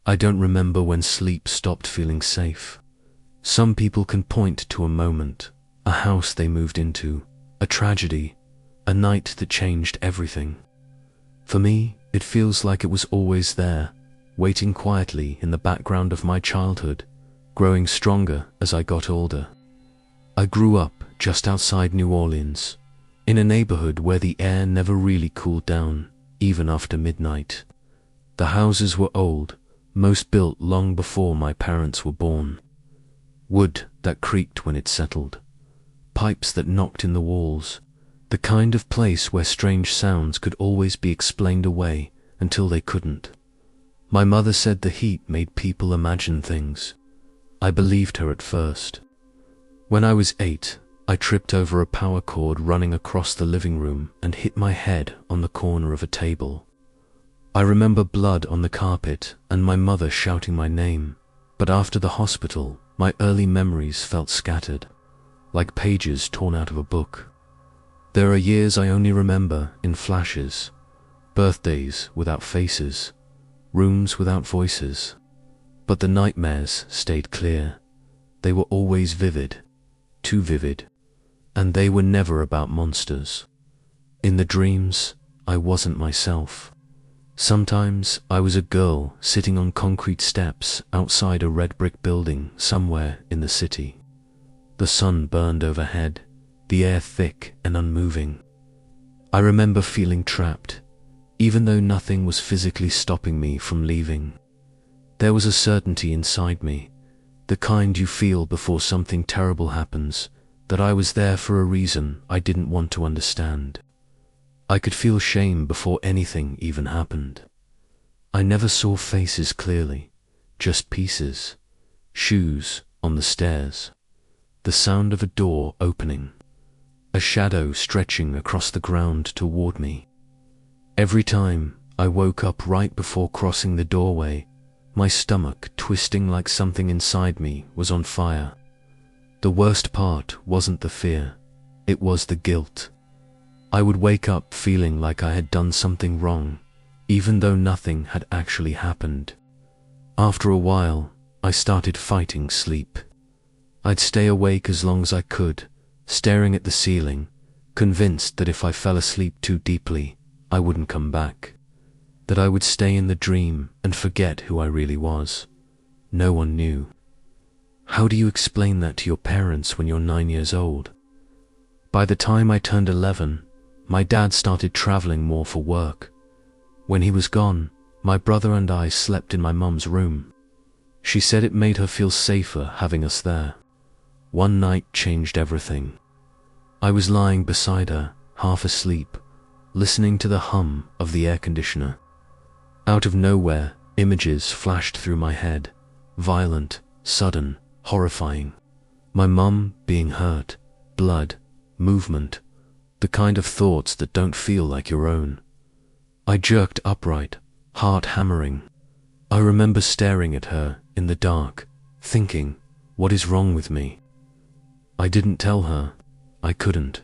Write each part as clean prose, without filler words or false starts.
I don't remember when sleep stopped feeling safe. Some people can point to a moment, a house they moved into, a tragedy, a night that changed everything. For me, it feels like it was always there, waiting quietly in the background of my childhood, growing stronger as I got older. I grew up just outside New Orleans, in a neighborhood where the air never really cooled down, even after midnight. The houses were old, most built long before my parents were born. Wood that creaked when it settled, pipes that knocked in the walls, the kind of place where strange sounds could always be explained away until they couldn't. My mother said the heat made people imagine things. I believed her at first. When I was 8, I tripped over a power cord running across the living room and hit my head on the corner of a table. I remember blood on the carpet and my mother shouting my name, but after the hospital, my early memories felt scattered, like pages torn out of a book. There are years I only remember in flashes, birthdays without faces, rooms without voices, but the nightmares stayed clear. They were always vivid, too vivid, and they were never about monsters. In the dreams, I wasn't myself. Sometimes I was a girl sitting on concrete steps outside a red brick building somewhere in the city. The sun burned overhead, the air thick and unmoving. I remember feeling trapped, even though nothing was physically stopping me from leaving. There was a certainty inside me, the kind you feel before something terrible happens, that I was there for a reason I didn't want to understand. I could feel shame before anything even happened. I never saw faces clearly, just pieces, shoes on the stairs, the sound of a door opening, a shadow stretching across the ground toward me. Every time I woke up right before crossing the doorway, my stomach twisting like something inside me was on fire. The worst part wasn't the fear, it was the guilt. I would wake up feeling like I had done something wrong, even though nothing had actually happened. After a while, I started fighting sleep. I'd stay awake as long as I could, staring at the ceiling, convinced that if I fell asleep too deeply, I wouldn't come back, that I would stay in the dream and forget who I really was. No one knew. How do you explain that to your parents when you're 9 years old? By the time I turned 11, my dad started traveling more for work. When he was gone, my brother and I slept in my mum's room. She said it made her feel safer having us there. One night changed everything. I was lying beside her, half asleep, listening to the hum of the air conditioner. Out of nowhere, images flashed through my head, violent, sudden, horrifying. My mum being hurt, blood, movement, the kind of thoughts that don't feel like your own. I jerked upright, heart hammering. I remember staring at her in the dark, thinking, what is wrong with me? I didn't tell her. I couldn't.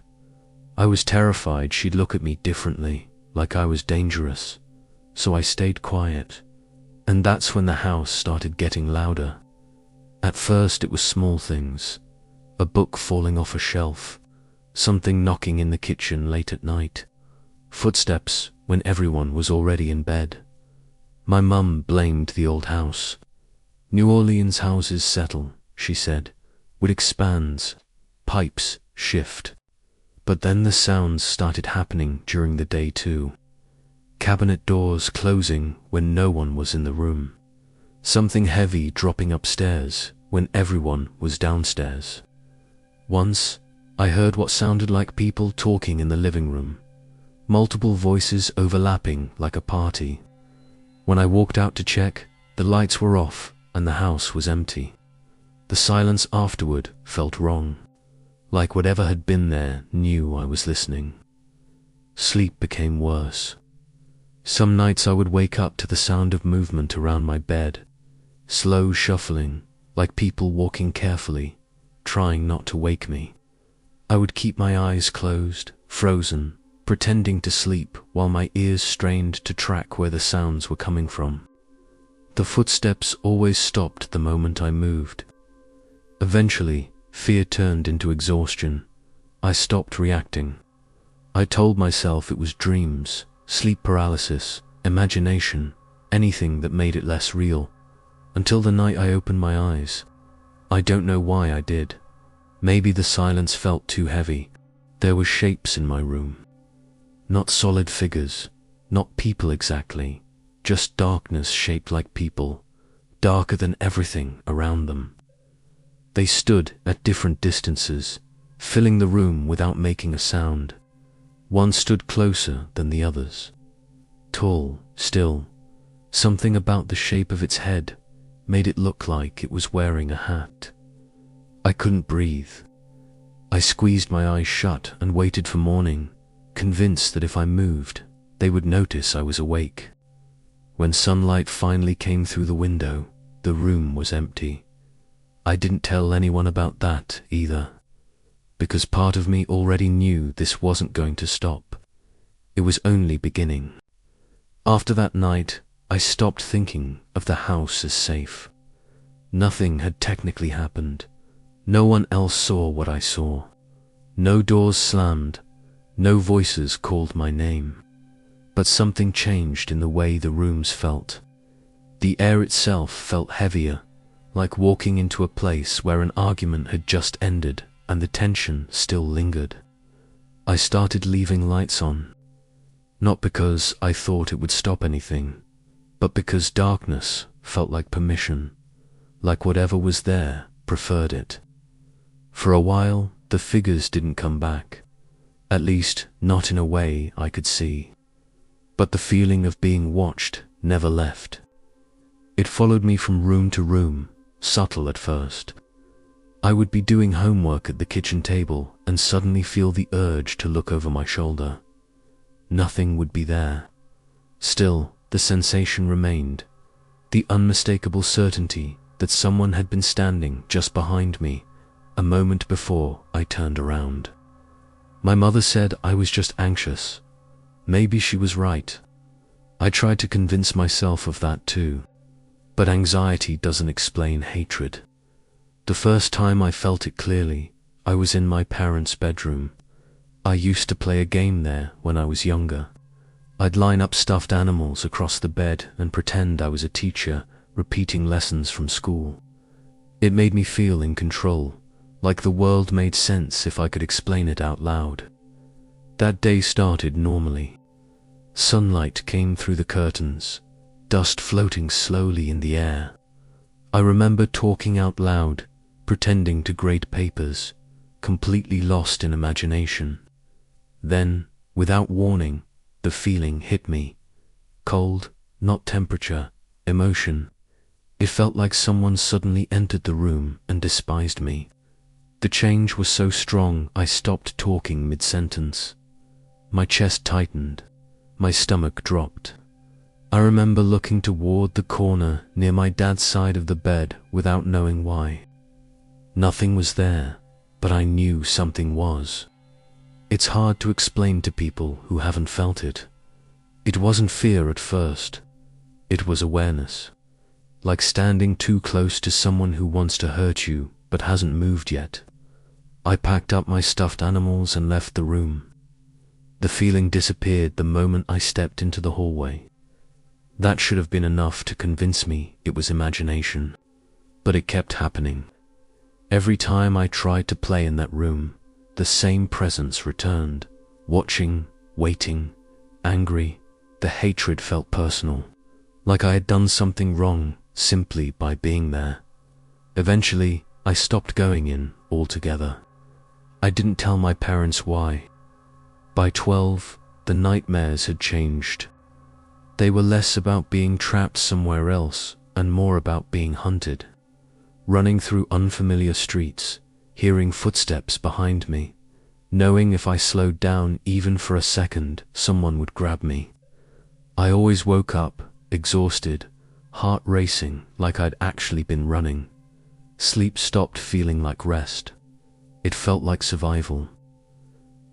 I was terrified she'd look at me differently, like I was dangerous. So I stayed quiet. And that's when the house started getting louder. At first it was small things, a book falling off a shelf, something knocking in the kitchen late at night, footsteps when everyone was already in bed. My mum blamed the old house. New Orleans houses settle, she said, with expands, pipes shift. But then the sounds started happening during the day too. Cabinet doors closing when no one was in the room. Something heavy dropping upstairs when everyone was downstairs. Once, I heard what sounded like people talking in the living room, multiple voices overlapping like a party. When I walked out to check, the lights were off and the house was empty. The silence afterward felt wrong, like whatever had been there knew I was listening. Sleep became worse. Some nights I would wake up to the sound of movement around my bed, slow shuffling, like people walking carefully, trying not to wake me. I would keep my eyes closed, frozen, pretending to sleep while my ears strained to track where the sounds were coming from. The footsteps always stopped the moment I moved. Eventually, fear turned into exhaustion. I stopped reacting. I told myself it was dreams, sleep paralysis, imagination, anything that made it less real, until the night I opened my eyes. I don't know why I did. Maybe the silence felt too heavy. There were shapes in my room. Not solid figures, not people exactly, just darkness shaped like people, darker than everything around them. They stood at different distances, filling the room without making a sound. One stood closer than the others. Tall, still, something about the shape of its head made it look like it was wearing a hat. I couldn't breathe. I squeezed my eyes shut and waited for morning, convinced that if I moved, they would notice I was awake. When sunlight finally came through the window, the room was empty. I didn't tell anyone about that either, because part of me already knew this wasn't going to stop. It was only beginning. After that night, I stopped thinking of the house as safe. Nothing had technically happened. No one else saw what I saw. No doors slammed. No voices called my name. But something changed in the way the rooms felt. The air itself felt heavier, like walking into a place where an argument had just ended and the tension still lingered. I started leaving lights on. Not because I thought it would stop anything, but because darkness felt like permission, like whatever was there preferred it. For a while, the figures didn't come back, at least not in a way I could see. But the feeling of being watched never left. It followed me from room to room, subtle at first. I would be doing homework at the kitchen table and suddenly feel the urge to look over my shoulder. Nothing would be there. Still, the sensation remained, the unmistakable certainty that someone had been standing just behind me a moment before I turned around. My mother said I was just anxious. Maybe she was right. I tried to convince myself of that too. But anxiety doesn't explain hatred. The first time I felt it clearly, I was in my parents' bedroom. I used to play a game there when I was younger. I'd line up stuffed animals across the bed and pretend I was a teacher repeating lessons from school. It made me feel in control, like the world made sense if I could explain it out loud. That day started normally. Sunlight came through the curtains, dust floating slowly in the air. I remember talking out loud, pretending to grade papers, completely lost in imagination. Then, without warning, the feeling hit me. Cold, not temperature, emotion. It felt like someone suddenly entered the room and despised me. The change was so strong I stopped talking mid-sentence. My chest tightened. My stomach dropped. I remember looking toward the corner near my dad's side of the bed without knowing why. Nothing was there, but I knew something was. It's hard to explain to people who haven't felt it. It wasn't fear at first. It was awareness. Like standing too close to someone who wants to hurt you but hasn't moved yet. I packed up my stuffed animals and left the room. The feeling disappeared the moment I stepped into the hallway. That should have been enough to convince me it was imagination. But it kept happening. Every time I tried to play in that room, the same presence returned. Watching, waiting, angry. The hatred felt personal. Like I had done something wrong simply by being there. Eventually, I stopped going in altogether. I didn't tell my parents why. By 12, the nightmares had changed. They were less about being trapped somewhere else and more about being hunted. Running through unfamiliar streets, hearing footsteps behind me, knowing if I slowed down even for a second, someone would grab me. I always woke up, exhausted, heart racing like I'd actually been running. Sleep stopped feeling like rest. It felt like survival.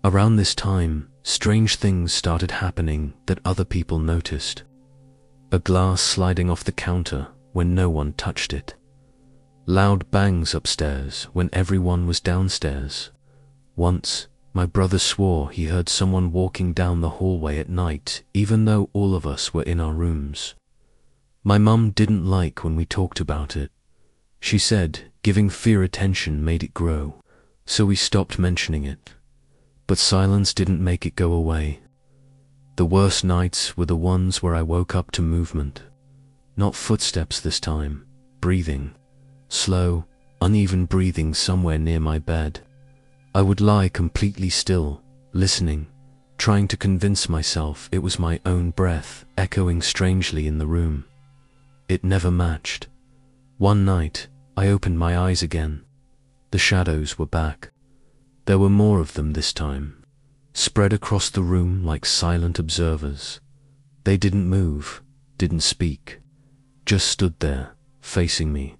Around this time, strange things started happening that other people noticed. A glass sliding off the counter, when no one touched it. Loud bangs upstairs when everyone was downstairs. Once, my brother swore he heard someone walking down the hallway at night, even though all of us were in our rooms. My mum didn't like when we talked about it. She said giving fear attention made it grow, so we stopped mentioning it. But silence didn't make it go away. The worst nights were the ones where I woke up to movement. Not footsteps this time, breathing. Slow, uneven breathing somewhere near my bed. I would lie completely still, listening, trying to convince myself it was my own breath echoing strangely in the room. It never matched. One night, I opened my eyes again. The shadows were back. There were more of them this time, spread across the room like silent observers. They didn't move, didn't speak, just stood there, facing me.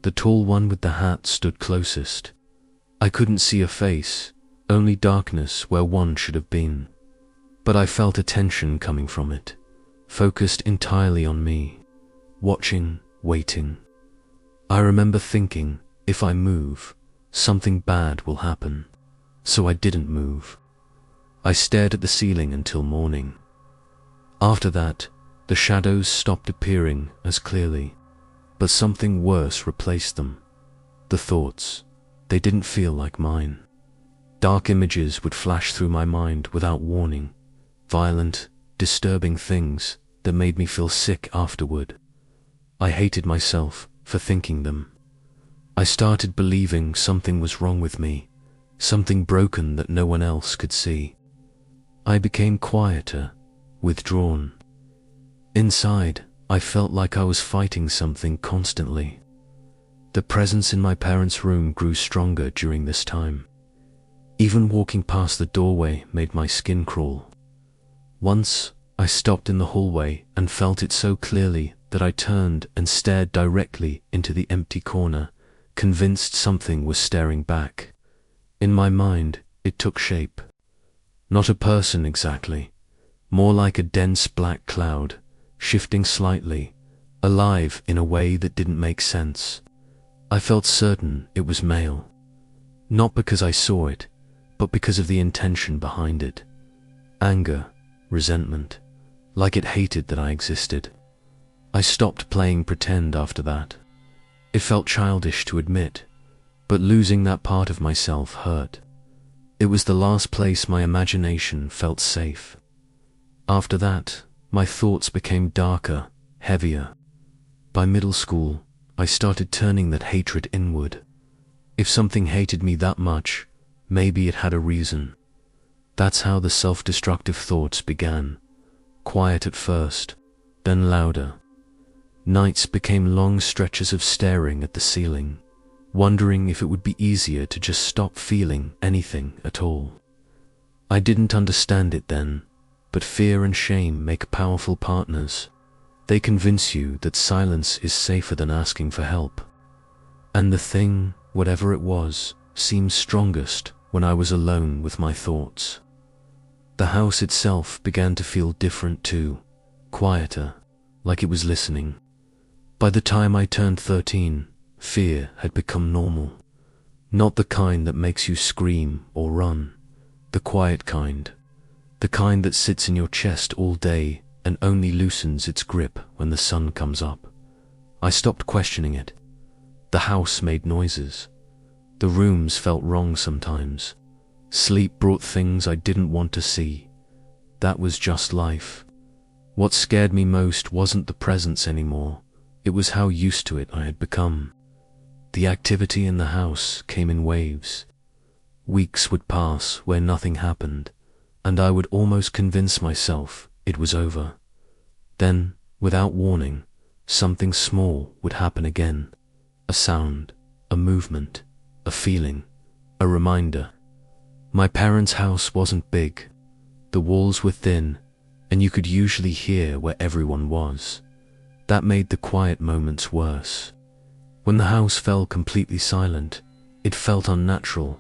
The tall one with the hat stood closest. I couldn't see a face, only darkness where one should have been. But I felt a tension coming from it, focused entirely on me, watching, waiting. I remember thinking, if I move, something bad will happen. So I didn't move. I stared at the ceiling until morning. After that, the shadows stopped appearing as clearly. But something worse replaced them. The thoughts, they didn't feel like mine. Dark images would flash through my mind without warning, violent, disturbing things that made me feel sick afterward. I hated myself for thinking them. I started believing something was wrong with me, something broken that no one else could see. I became quieter, withdrawn. Inside, I felt like I was fighting something constantly. The presence in my parents' room grew stronger during this time. Even walking past the doorway made my skin crawl. Once, I stopped in the hallway and felt it so clearly that I turned and stared directly into the empty corner, convinced something was staring back. In my mind, it took shape. Not a person exactly, more like a dense black cloud, shifting slightly, alive in a way that didn't make sense. I felt certain it was male. Not because I saw it, but because of the intention behind it. Anger, resentment, like it hated that I existed. I stopped playing pretend after that. It felt childish to admit, but losing that part of myself hurt. It was the last place my imagination felt safe. After that, my thoughts became darker, heavier. By middle school, I started turning that hatred inward. If something hated me that much, maybe it had a reason. That's how the self-destructive thoughts began. Quiet at first, then louder. Nights became long stretches of staring at the ceiling, wondering if it would be easier to just stop feeling anything at all. I didn't understand it then, but fear and shame make powerful partners. They convince you that silence is safer than asking for help. And the thing, whatever it was, seemed strongest when I was alone with my thoughts. The house itself began to feel different too, quieter, like it was listening. By the time I turned 13, fear had become normal. Not the kind that makes you scream or run, the quiet kind. The kind that sits in your chest all day and only loosens its grip when the sun comes up. I stopped questioning it. The house made noises. The rooms felt wrong sometimes. Sleep brought things I didn't want to see. That was just life. What scared me most wasn't the presence anymore. It was how used to it I had become. The activity in the house came in waves. Weeks would pass where nothing happened, and I would almost convince myself it was over. Then, without warning, something small would happen again. A sound, a movement, a feeling, a reminder. My parents' house wasn't big. The walls were thin, and you could usually hear where everyone was. That made the quiet moments worse. When the house fell completely silent, it felt unnatural,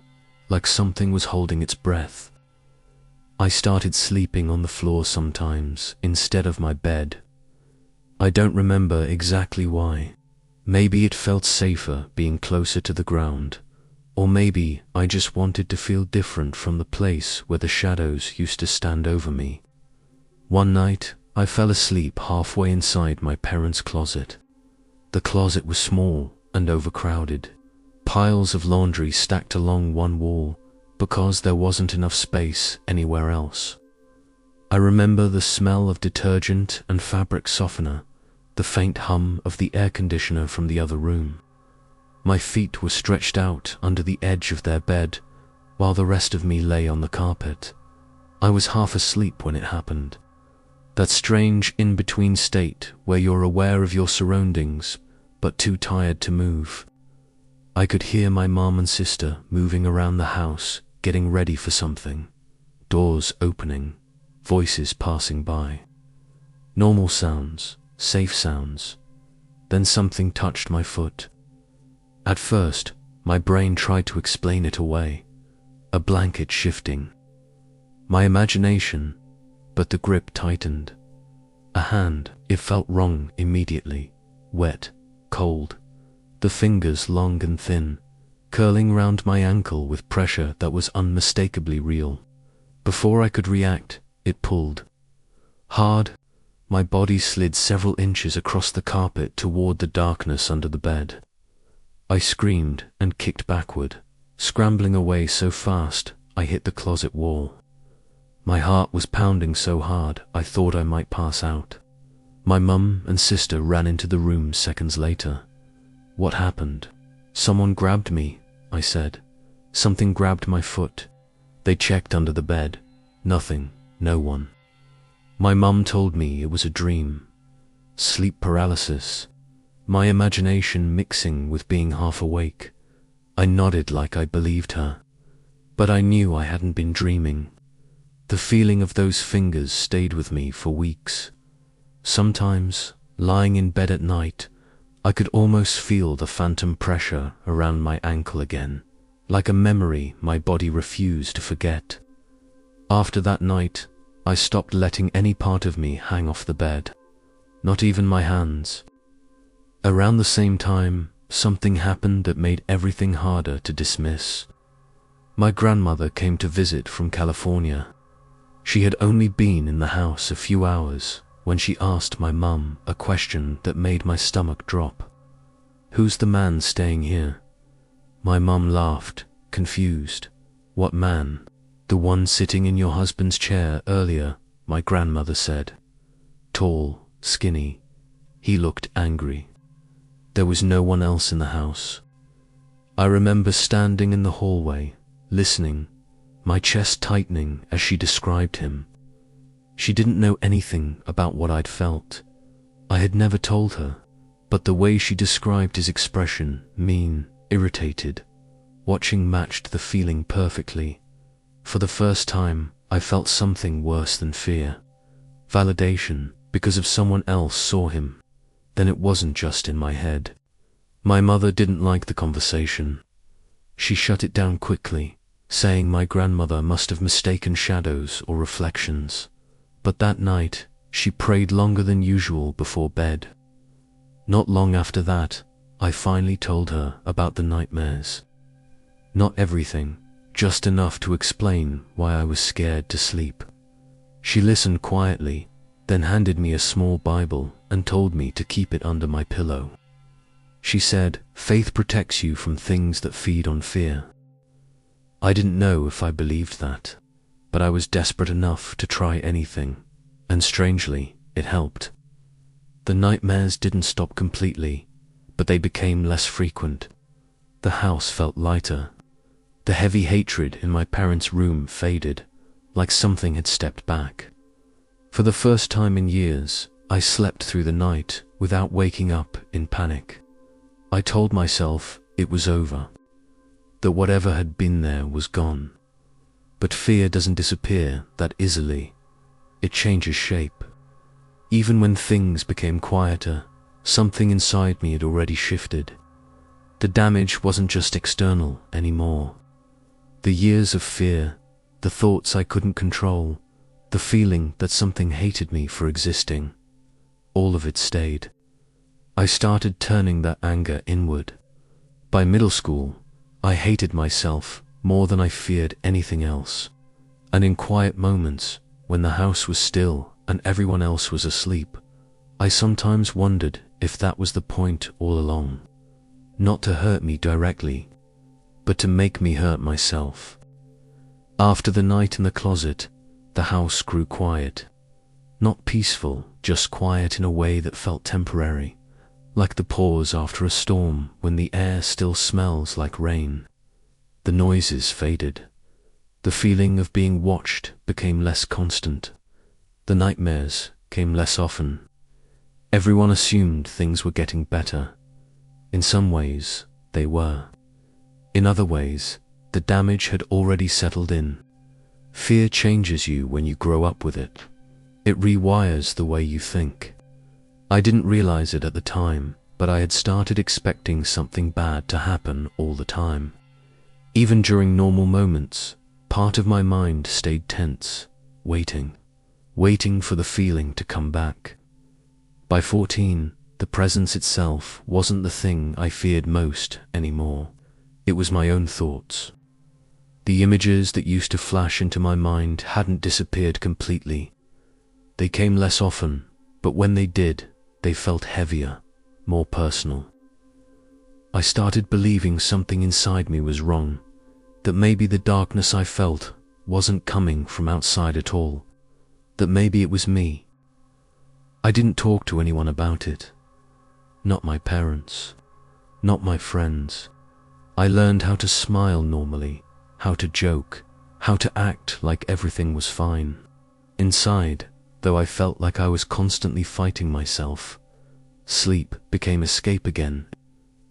like something was holding its breath. I started sleeping on the floor sometimes instead of my bed. I don't remember exactly why. Maybe it felt safer being closer to the ground, or maybe I just wanted to feel different from the place where the shadows used to stand over me. One night, I fell asleep halfway inside my parents' closet. The closet was small and overcrowded. Piles of laundry stacked along one wall because there wasn't enough space anywhere else. I remember the smell of detergent and fabric softener, the faint hum of the air conditioner from the other room. My feet were stretched out under the edge of their bed, while the rest of me lay on the carpet. I was half asleep when it happened. That strange in-between state where you're aware of your surroundings, but too tired to move. I could hear my mom and sister moving around the house, getting ready for something. Doors opening, voices passing by. Normal sounds, safe sounds. Then something touched my foot. At first, my brain tried to explain it away. A blanket shifting. My imagination, but the grip tightened. A hand, it felt wrong immediately. Wet, cold. The fingers long and thin, curling round my ankle with pressure that was unmistakably real. Before I could react, it pulled. Hard. My body slid several inches across the carpet toward the darkness under the bed. I screamed and kicked backward, scrambling away so fast I hit the closet wall. My heart was pounding so hard I thought I might pass out. My mum and sister ran into the room seconds later. What happened? Someone grabbed me, I said. Something grabbed my foot. They checked under the bed. Nothing, no one. My mum told me it was a dream. Sleep paralysis. My imagination mixing with being half awake. I nodded like I believed her. But I knew I hadn't been dreaming. The feeling of those fingers stayed with me for weeks. Sometimes, lying in bed at night, I could almost feel the phantom pressure around my ankle again, like a memory my body refused to forget. After that night, I stopped letting any part of me hang off the bed, not even my hands. Around the same time, something happened that made everything harder to dismiss. My grandmother came to visit from California. She had only been in the house a few hours when she asked my mum a question that made my stomach drop. "Who's the man staying here?" My mum laughed, confused. "What man?" "The one sitting in your husband's chair earlier," my grandmother said. Tall, skinny. He looked angry. There was no one else in the house. I remember standing in the hallway, listening, my chest tightening as she described him. She didn't know anything about what I'd felt. I had never told her, but the way she described his expression, mean, irritated, watching matched the feeling perfectly. For the first time, I felt something worse than fear. Validation, because if someone else saw him, then it wasn't just in my head. My mother didn't like the conversation. She shut it down quickly, saying my grandmother must have mistaken shadows or reflections. But that night, she prayed longer than usual before bed. Not long after that, I finally told her about the nightmares. Not everything, just enough to explain why I was scared to sleep. She listened quietly, then handed me a small Bible and told me to keep it under my pillow. She said, "Faith protects you from things that feed on fear." I didn't know if I believed that, but I was desperate enough to try anything, and strangely, it helped. The nightmares didn't stop completely, but they became less frequent. The house felt lighter. The heavy hatred in my parents' room faded, like something had stepped back. For the first time in years, I slept through the night without waking up in panic. I told myself it was over, that whatever had been there was gone. But fear doesn't disappear that easily. It changes shape. Even when things became quieter, something inside me had already shifted. The damage wasn't just external anymore. The years of fear, the thoughts I couldn't control, the feeling that something hated me for existing. all of it stayed. I started turning that anger inward. By middle school, I hated myself more than I feared anything else. And in quiet moments, when the house was still and everyone else was asleep, I sometimes wondered if that was the point all along. Not to hurt me directly, but to make me hurt myself. After the night in the closet, the house grew quiet. Not peaceful, just quiet in a way that felt temporary, like the pause after a storm when the air still smells like rain. The noises faded. The feeling of being watched became less constant. The nightmares came less often. Everyone assumed things were getting better. In some ways, they were. In other ways, the damage had already settled in. Fear changes you when you grow up with it. It rewires the way you think. I didn't realize it at the time, but I had started expecting something bad to happen all the time. Even during normal moments, part of my mind stayed tense, waiting for the feeling to come back. By 14, the presence itself wasn't the thing I feared most anymore. It was my own thoughts. The images that used to flash into my mind hadn't disappeared completely. They came less often, but when they did, they felt heavier, more personal. I started believing something inside me was wrong, that maybe the darkness I felt wasn't coming from outside at all, that maybe it was me. I didn't talk to anyone about it. Not my parents, not my friends. I learned how to smile normally, how to joke, how to act like everything was fine. Inside, though, I felt like I was constantly fighting myself. Sleep became escape again,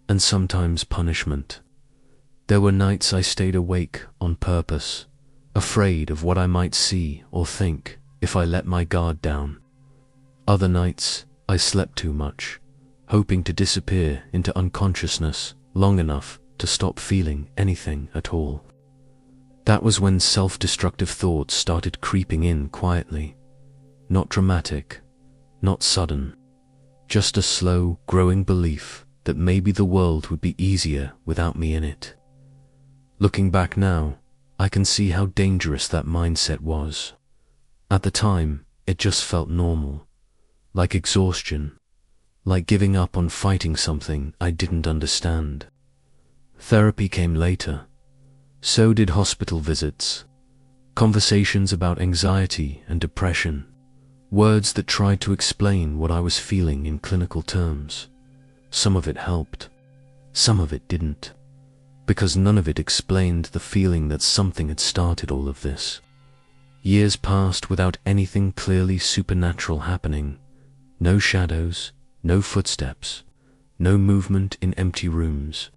and sometimes punishment. There were nights I stayed awake on purpose, afraid of what I might see or think if I let my guard down. Other nights, I slept too much, hoping to disappear into unconsciousness long enough to stop feeling anything at all. That was when self-destructive thoughts started creeping in quietly. Not dramatic, not sudden, just a slow, growing belief that maybe the world would be easier without me in it. Looking back now, I can see how dangerous that mindset was. At the time, it just felt normal, like exhaustion, like giving up on fighting something I didn't understand. Therapy came later. So did hospital visits, conversations about anxiety and depression, words that tried to explain what I was feeling in clinical terms. Some of it helped, some of it didn't, because none of it explained the feeling that something had started all of this. Years passed without anything clearly supernatural happening. No shadows, no footsteps, no movement in empty rooms.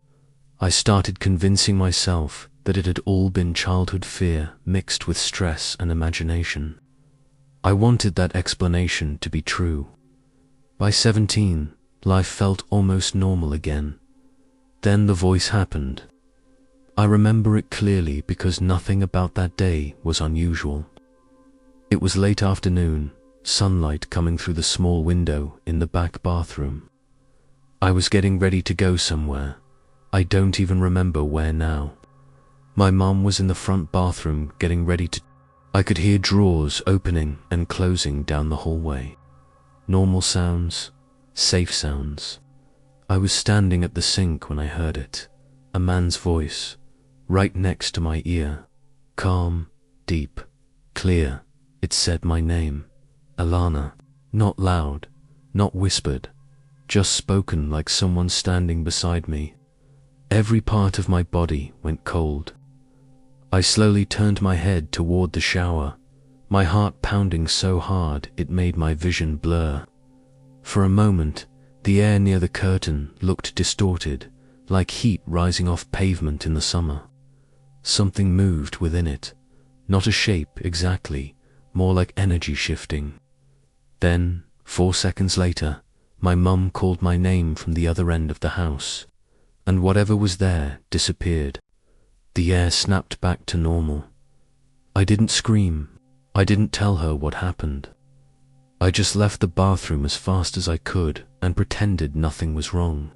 I started convincing myself that it had all been childhood fear mixed with stress and imagination. I wanted that explanation to be true. By 17, life felt almost normal again. Then the voice happened. I remember it clearly because nothing about that day was unusual. It was late afternoon, sunlight coming through the small window in the back bathroom. I was getting ready to go somewhere. I don't even remember where now. My mom was in the front bathroom getting ready to... I could hear drawers opening and closing down the hallway. Normal sounds, safe sounds. I was standing at the sink when I heard it. A man's voice, right next to my ear. Calm, deep, clear. It said my name, Alana. Not loud, not whispered, just spoken like someone standing beside me. Every part of my body went cold. I slowly turned my head toward the shower, my heart pounding so hard it made my vision blur. For a moment, the air near the curtain looked distorted, like heat rising off pavement in the summer. Something moved within it, not a shape exactly, more like energy shifting. Then, 4 seconds later, my mum called my name from the other end of the house, and whatever was there disappeared. The air snapped back to normal. I didn't scream. I didn't tell her what happened. I just left the bathroom as fast as I could and pretended nothing was wrong,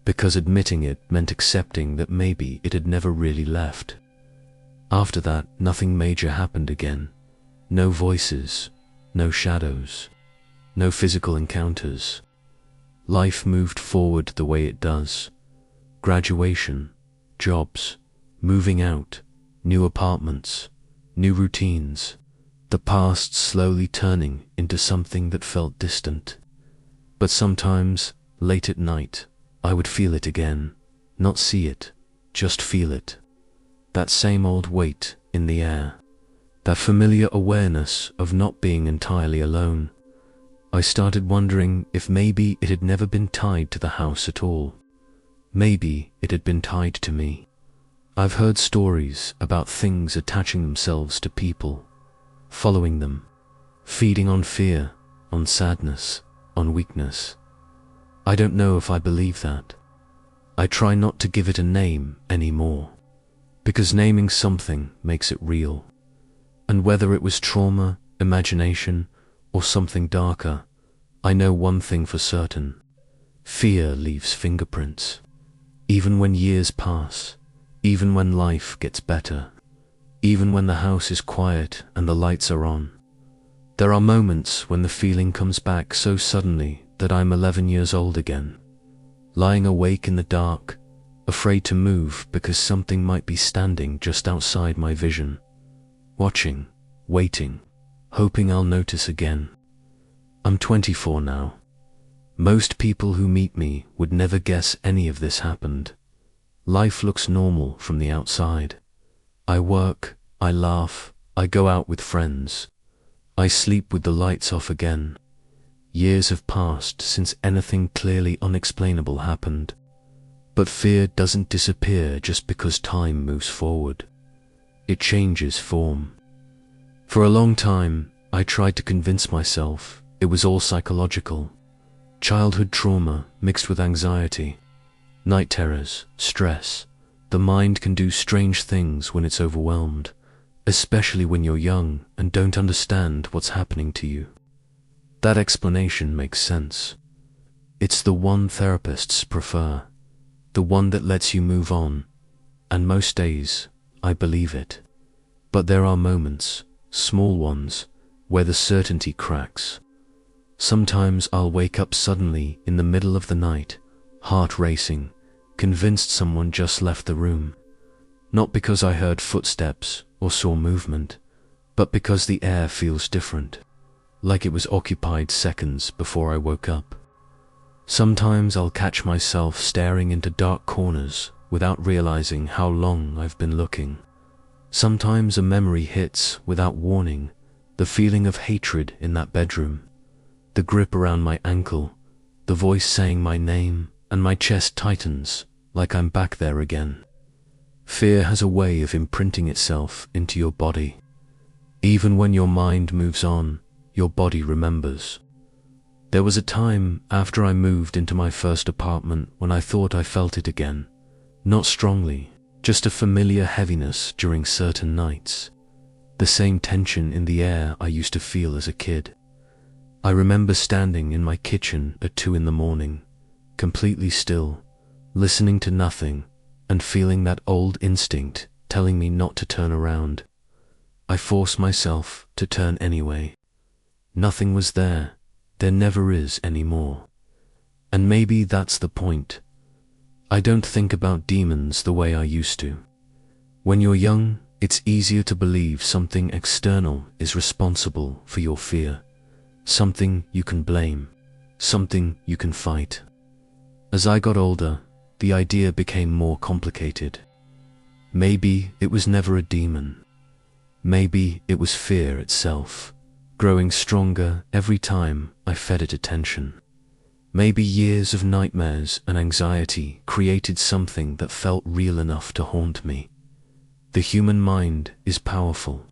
because admitting it meant accepting that maybe it had never really left. After that, nothing major happened again. No voices, no shadows, no physical encounters. Life moved forward the way it does. Graduation, jobs, moving out, new apartments, new routines. The past slowly turning into something that felt distant. But sometimes, late at night, I would feel it again. Not see it, just feel it. That same old weight in the air. That familiar awareness of not being entirely alone. I started wondering if maybe it had never been tied to the house at all. Maybe it had been tied to me. I've heard stories about things attaching themselves to people, following them, feeding on fear, on sadness, on weakness. I don't know if I believe that. I try not to give it a name anymore, because naming something makes it real. And whether it was trauma, imagination, or something darker, I know one thing for certain. Fear leaves fingerprints. Even when years pass, even when life gets better, even when the house is quiet and the lights are on. There are moments when the feeling comes back so suddenly that I'm 11 years old again, lying awake in the dark, afraid to move because something might be standing just outside my vision, watching, waiting, hoping I'll notice again. I'm 24 now. Most people who meet me would never guess any of this happened. Life looks normal from the outside. I work, I laugh, I go out with friends. I sleep with the lights off again. Years have passed since anything clearly unexplainable happened. But fear doesn't disappear just because time moves forward. It changes form. For a long time, I tried to convince myself it was all psychological. Childhood trauma mixed with anxiety, night terrors, stress. The mind can do strange things when it's overwhelmed, especially when you're young and don't understand what's happening to you. That explanation makes sense. It's the one therapists prefer, the one that lets you move on, and most days, I believe it. But there are moments, small ones, where the certainty cracks. Sometimes I'll wake up suddenly in the middle of the night, heart racing, convinced someone just left the room. Not because I heard footsteps or saw movement, but because the air feels different, like it was occupied seconds before I woke up. Sometimes I'll catch myself staring into dark corners without realizing how long I've been looking. Sometimes a memory hits without warning, the feeling of hatred in that bedroom, the grip around my ankle, the voice saying my name, and my chest tightens like I'm back there again. Fear has a way of imprinting itself into your body. Even when your mind moves on, your body remembers. There was a time after I moved into my first apartment when I thought I felt it again. Not strongly, just a familiar heaviness during certain nights. The same tension in the air I used to feel as a kid. I remember standing in my kitchen at 2 a.m, completely still, listening to nothing, and feeling that old instinct telling me not to turn around. I forced myself to turn anyway. Nothing was there. There never is anymore. And maybe that's the point. I don't think about demons the way I used to. When you're young, it's easier to believe something external is responsible for your fear, something you can blame, something you can fight. As I got older, the idea became more complicated. Maybe it was never a demon. Maybe it was fear itself, growing stronger every time I fed it attention. Maybe years of nightmares and anxiety created something that felt real enough to haunt me. The human mind is powerful,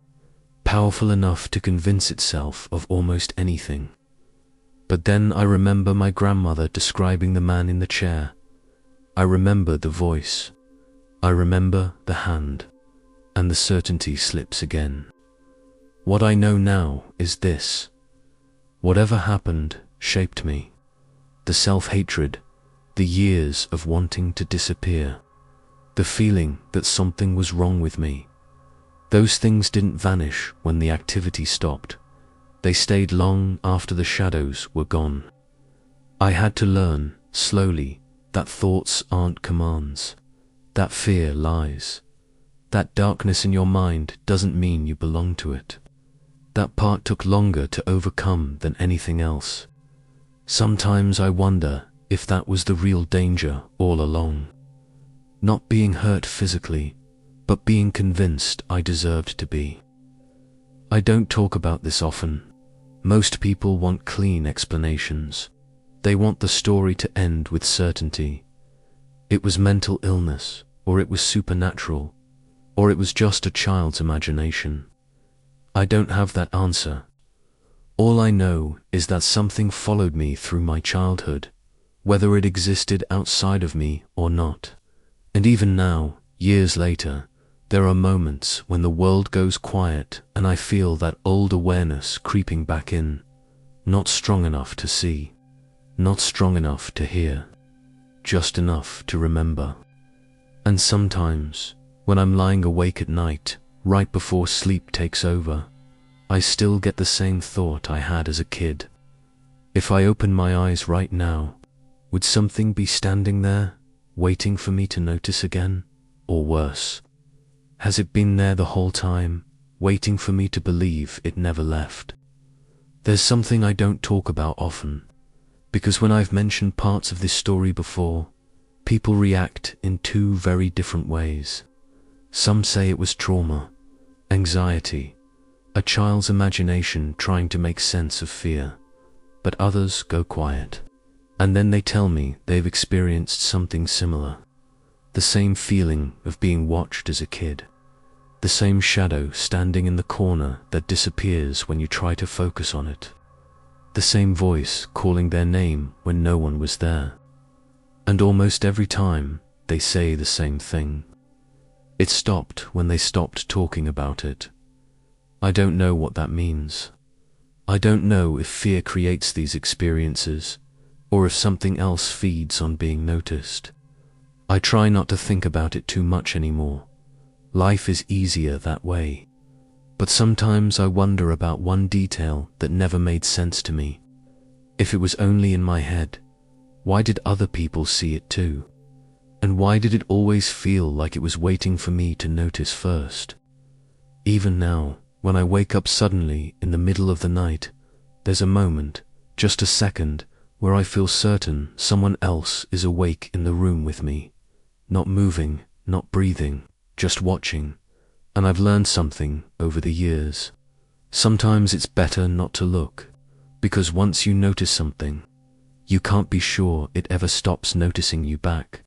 powerful enough to convince itself of almost anything. But then I remember my grandmother describing the man in the chair. I remember the voice. I remember the hand. And the certainty slips again. What I know now is this. Whatever happened shaped me. The self-hatred, the years of wanting to disappear, the feeling that something was wrong with me. Those things didn't vanish when the activity stopped. They stayed long after the shadows were gone. I had to learn, slowly, that thoughts aren't commands, that fear lies, that darkness in your mind doesn't mean you belong to it. That part took longer to overcome than anything else. Sometimes I wonder if that was the real danger all along. Not being hurt physically, but being convinced I deserved to be. I don't talk about this often. Most people want clean explanations. They want the story to end with certainty. It was mental illness, or it was supernatural, or it was just a child's imagination. I don't have that answer. All I know is that something followed me through my childhood, whether it existed outside of me or not. And even now, years later, there are moments when the world goes quiet and I feel that old awareness creeping back in. Not strong enough to see, not strong enough to hear, just enough to remember. And sometimes, when I'm lying awake at night, right before sleep takes over, I still get the same thought I had as a kid. If I open my eyes right now, would something be standing there, waiting for me to notice again? Or worse, has it been there the whole time, waiting for me to believe it never left? There's something I don't talk about often, because when I've mentioned parts of this story before, people react in two very different ways. Some say it was trauma, anxiety, a child's imagination trying to make sense of fear, but others go quiet. And then they tell me they've experienced something similar. The same feeling of being watched as a kid. The same shadow standing in the corner that disappears when you try to focus on it. The same voice calling their name when no one was there. And almost every time, they say the same thing. It stopped when they stopped talking about it. I don't know what that means. I don't know if fear creates these experiences, or if something else feeds on being noticed. I try not to think about it too much anymore. Life is easier that way. But sometimes I wonder about one detail that never made sense to me. If it was only in my head, why did other people see it too? And why did it always feel like it was waiting for me to notice first? Even now, when I wake up suddenly in the middle of the night, there's a moment, just a second, where I feel certain someone else is awake in the room with me. Not moving, not breathing, just watching. And I've learned something over the years. Sometimes it's better not to look, because once you notice something, you can't be sure it ever stops noticing you back.